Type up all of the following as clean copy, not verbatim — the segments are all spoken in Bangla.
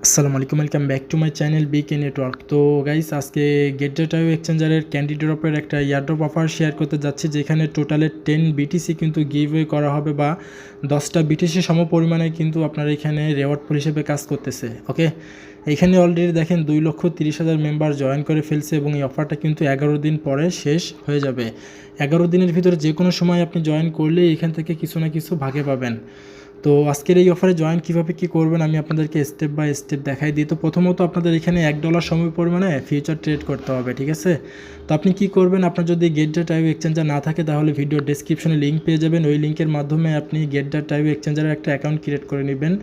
আসসালামু আলাইকুম, welcome back to my channel bike network. তো গাইস, আজকে গেটডেটাও এক্সচেঞ্জারের ক্যান্ডি ড্রপের একটা ইয়ারড্রপ অফার শেয়ার করতে যাচ্ছি, যেখানে টোটালে 10 বিটিসি কিন্তু গিভওয়ে করা হবে, বা 10টা বিটিসি সম পরিমাণে কিন্তু আপনার এখানে রেওয়ার্ড পুল হিসেবে কাজ করতেছে। ওকে, এইখানে অলরেডি দেখেন 2,30,000 মেম্বার জয়েন করে ফেলছে, এবং এই অফারটা কিন্তু 11 দিন পরে শেষ হয়ে যাবে। 11 দিনের ভিতরে যে কোনো সময় আপনি জয়েন করলে এখান থেকে কিছু না কিছু ভাগে পাবেন। তো আজকের এই অফারে জয়েন কীভাবে কী করবেন আমি আপনাদেরকে স্টেপ বাই স্টেপ দেখাই দিই। তো প্রথমত আপনাদের এখানে $1 সময় পরিমাণে ফিউচার ট্রেড করতে হবে, ঠিক আছে। তো আপনি কি করবেন, আপনার যদি গেটডেটাও এক্সচেঞ্জার না থাকে তাহলে ভিডিও ডেসক্রিপশনে লিঙ্ক পেয়ে যাবেন। ওই লিঙ্কের মাধ্যমে আপনি গেটডেটাও এক্সচেঞ্জারের একটা অ্যাকাউন্ট ক্রিয়েট করে নেবেন।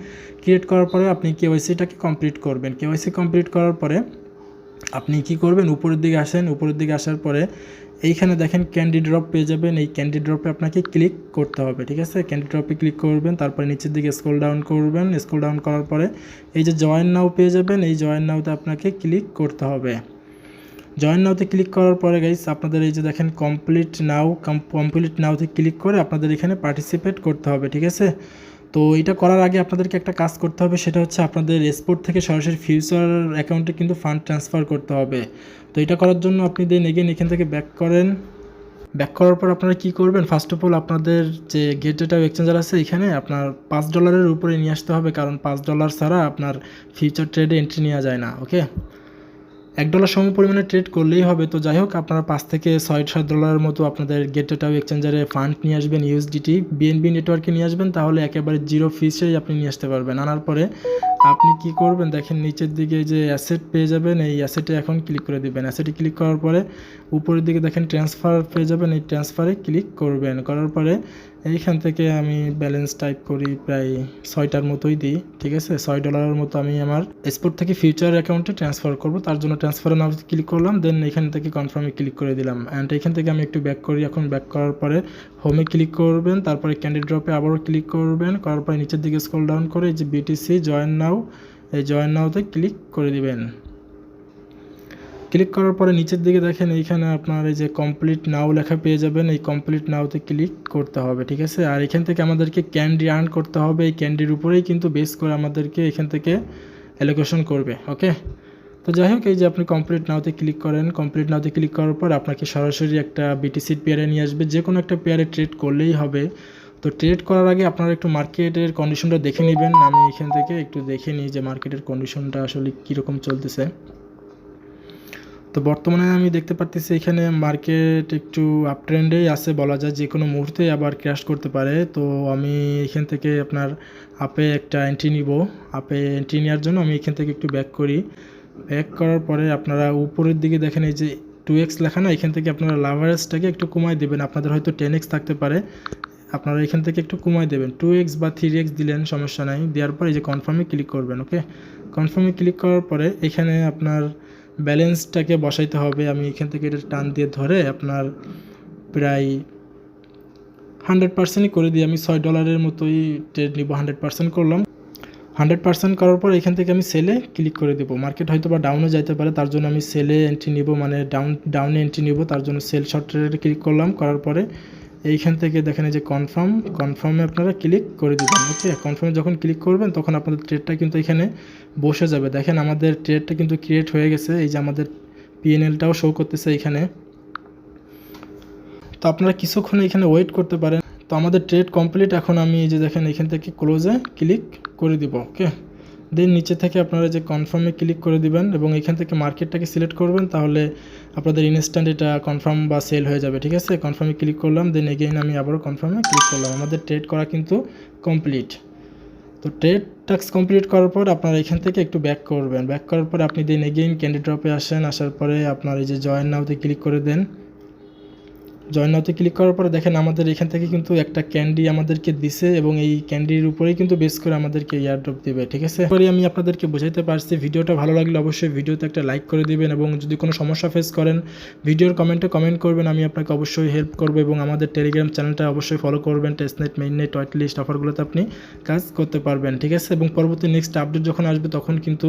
ক্রিয়েট করার পরে আপনি কেওয়াইসিটাকে কমপ্লিট করবেন। কেওয়াইসি কমপ্লিট করার পরে আপনি কি করবেন, উপরের দিকে আসেন। উপরের দিকে আসার পরে এইখানে দেখেন ক্যান্ডি ড্রপ পেয়ে যাবেন। এই ক্যান্ডি ড্রপে আপনাকে ক্লিক করতে হবে, ঠিক আছে। ক্যান্ডি ড্রপে ক্লিক করবেন, তারপরে নিচের দিকে স্ক্রল ডাউন করবেন। স্ক্রল ডাউন করার পরে এই যে জয়েন নাও পেয়ে যাবেন। এই জয়েন নাওতে আপনাকে ক্লিক করতে হবে। জয়েন নাওতে ক্লিক করার পরে গাইস আপনাদের এই যে দেখেন কমপ্লিট নাওতে ক্লিক করে আপনাদের এখানে পার্টিসিপেট করতে হবে, ঠিক আছে। তো এটা করার আগে আপনাদেরকে একটা কাজ করতে হবে, সেটা হচ্ছে আপনাদের এক্সপোর্ট থেকে সরাসরি ফিউচার অ্যাকাউন্টে কিন্তু ফান্ড ট্রান্সফার করতে হবে। তো এটা করার জন্য আপনি দেন এগেন এখান থেকে ব্যাক করেন। ব্যাক করার পর আপনারা কী করবেন, ফার্স্ট অফ অল আপনাদের যে গেটডেটাও এক্সচেঞ্জার আছে এখানে আপনার $5 উপরে নিয়ে আসতে হবে, কারণ $5 ছাড়া আপনার ফিউচার ট্রেডে এন্ট্রি নেওয়া যায় না। ওকে, $1 সম পরিমাণে ট্রেড করলেই হবে। তো যাই হোক, আপনারা $5 থেকে $6-7 মতো আপনাদের গেটডেটাও এক্সচেঞ্জারে ফান্ড নিয়ে আসবেন, ইউএসডিটি বিএনবি নেটওয়ার্কে নিয়ে আসবেন, তাহলে একেবারে জিরো ফিসেই আপনি নিয়ে আসতে পারবেন। আনার পরে আপনি কি করবেন, দেখেন নিচের দিকে যে অ্যাসেট পেয়ে যাবেন, এই অ্যাসেটে এখন ক্লিক করে দেবেন। অ্যাসেটে ক্লিক করার পরে উপরের দিকে দেখেন ট্রান্সফার পেয়ে যাবেন, এই ট্রান্সফারে ক্লিক করবেন। করার পরে এইখান থেকে আমি ব্যালেন্স টাইপ করি, প্রায় 6টার মতোই দিই, ঠিক আছে। $6 মতো আমি আমার এক্সপোর্ট থেকে ফিউচার অ্যাকাউন্টে ট্রান্সফার করব, তার জন্য ট্রান্সফারে নাও ক্লিক করলাম। দেন এখান থেকে কনফার্মে ক্লিক করে দিলাম। অ্যান্ড এখান থেকে আমি একটু ব্যাক করি। এখন ব্যাক করার পরে হোমে ক্লিক করবেন, তারপরে ক্যান্ডি ড্রপে আবারও ক্লিক করবেন। করার পরে নিচের দিকে স্ক্রল ডাউন করে এই যে বিটিসি জয়েন নাও, এই জয়েন নাওতে ক্লিক করে দিবেন। ক্লিক করার পরে নিচের দিকে দেখেন এইখানে আপনার এই যে কমপ্লিট নাও লেখা পেয়ে যাবেন। এই কমপ্লিট নাওতে ক্লিক করতে হবে, ঠিক আছে। আর এখান থেকে আমাদেরকে ক্যান্ডি আর্ন করতে হবে। এই ক্যান্ডির উপরেই কিন্তু বেস করে আমাদেরকে এখান থেকে অ্যালোকেশন করবে। ওকে, তো যাই হোক, এই যে আপনি কমপ্লিট নাওতে ক্লিক করেন। কমপ্লিট নাওতে ক্লিক করার পর আপনাকে সরাসরি একটা বিটিসির পেয়ারে নিয়ে আসবে। যে কোনো একটা পেয়ারে ট্রেড করলেই হবে। তো ট্রেড করার আগে আপনারা একটু মার্কেটের কন্ডিশনটা দেখে নেবেন। আমি এখান থেকে একটু দেখে নিই যে মার্কেটের কন্ডিশনটা আসলে কীরকম চলতেছে। তো বর্তমানে আমি দেখতে পারতেছি এখানে মার্কেট একটু আপ ট্রেন্ডেই আছে বলা যায়, যে কোনো মুহূর্তে আবার ক্র্যাশ করতে পারে। তো আমি এখান থেকে আপনার আপে একটা এন্ট্রি নিব। আপে এন্ট্রি নেওয়ার জন্য আমি এখান থেকে একটু ব্যাক করি। ব্যাক করার পরে আপনারা উপরের দিকে দেখেন এই যে 2x লেখা না, এখান থেকে আপনারা লাভারেজটাকে একটু কমায় দেবেন। আপনাদের হয়তো 10x থাকতে পারে, আপনারা এখান থেকে একটু কমায় দেবেন। 2x বা 3x দিলেন সমস্যা নাই। দেওয়ার পর এই যে কনফার্মে ক্লিক করবেন। ওকে, কনফার্মে ক্লিক করার পরে এখানে আপনার ব্যালেন্সটাকে বসাইতে হবে। আমি এখান থেকে এটা টান দিয়ে ধরে আপনার প্রায় 100%ই করে দিই। আমি $6 মতোই ট্রেড নিব, 100% করলাম। 100% করার পর এখান থেকে আমি সেলে ক্লিক করে দেবো। মার্কেট হয়তো বা ডাউনে যাইতে পারে, তার জন্য আমি সেলে এন্ট্রি নিব, মানে ডাউনে এন্ট্রি নিব। তার জন্য সেল শর্ট ট্রেডে ক্লিক করলাম। করার পরে এইখান থেকে দেখেন এই যে কনফার্মে আপনারা ক্লিক করে দেবেন। ওকে, কনফার্মে যখন ক্লিক করবেন তখন আপনাদের ট্রেডটা কিন্তু এখানে বসে যাবে। দেখেন আমাদের ট্রেডটা কিন্তু ক্রিয়েট হয়ে গেছে। এই যে আমাদের পিএনএলটাও শো করতেছে এখানে। তো আপনারা কিছুক্ষণ এখানে ওয়েট করতে পারেন। তো আমাদের ট্রেড কমপ্লিট। এখন আমি এই যে দেখেন এখান থেকে ক্লোজে ক্লিক করে দিব। ওকে, দেন নিচে থেকে আপনারা যে কনফার্মে ক্লিক করে দিবেন এবং এখান থেকে মার্কেটটাকে সিলেক্ট করবেন, তাহলে আপনাদের ইনস্ট্যান্ট এটা কনফার্ম বা সেল হয়ে যাবে, ঠিক আছে। কনফার্মে ক্লিক করলাম, দেন এগেইন আমি আবারও কনফার্মে ক্লিক করলাম। আমাদের ট্রেড করা কিন্তু কমপ্লিট। তো ট্রেড টাস্ক কমপ্লিট করার পর আপনারা এখান থেকে একটু ব্যাক করবেন। ব্যাক করার পর আপনি দেন এগেইন ক্যান্ডি ড্রপে আসেন। আসার পরে আপনার এই যে জয়েন নাওতে ক্লিক করে দেন। জয়েন নাওতে ক্লিক করার পরে দেখেন আমাদের এখান থেকে কিন্তু একটা ক্যান্ডি আমাদেরকে দিছে, এবং এই ক্যান্ডির উপরেই কিন্তু বেস করে আমাদেরকে এয়ারড্রপ দেবে, ঠিক আছে। পরে আমি আপনাদেরকে বোঝাইতে পারছি। ভিডিওটা ভালো লাগলে অবশ্যই ভিডিওতে একটা লাইক করে দিবেন, এবং যদি কোনো সমস্যা ফেস করেন ভিডিওর কমেন্টে কমেন্ট করবেন, আমি আপনাকে অবশ্যই হেল্প করবো। এবং আমাদের টেলিগ্রাম চ্যানেলটা অবশ্যই ফলো করবেন। টেস্টনেট, মেইননেট, হোয়াইট লিস্ট অফারগুলোতে আপনি কাজ করতে পারবেন, ঠিক আছে। এবং পরবর্তী নেক্সট আপডেট যখন আসবে তখন কিন্তু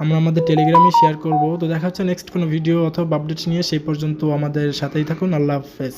আমরা আমাদের টেলিগ্রামে শেয়ার করব। তো দেখা হচ্ছে নেক্সট কোনো ভিডিও অথবা আপডেট নিয়ে। সেই পর্যন্ত আমাদের সাথেই থাকুন। আল্লাহ হাফেজ।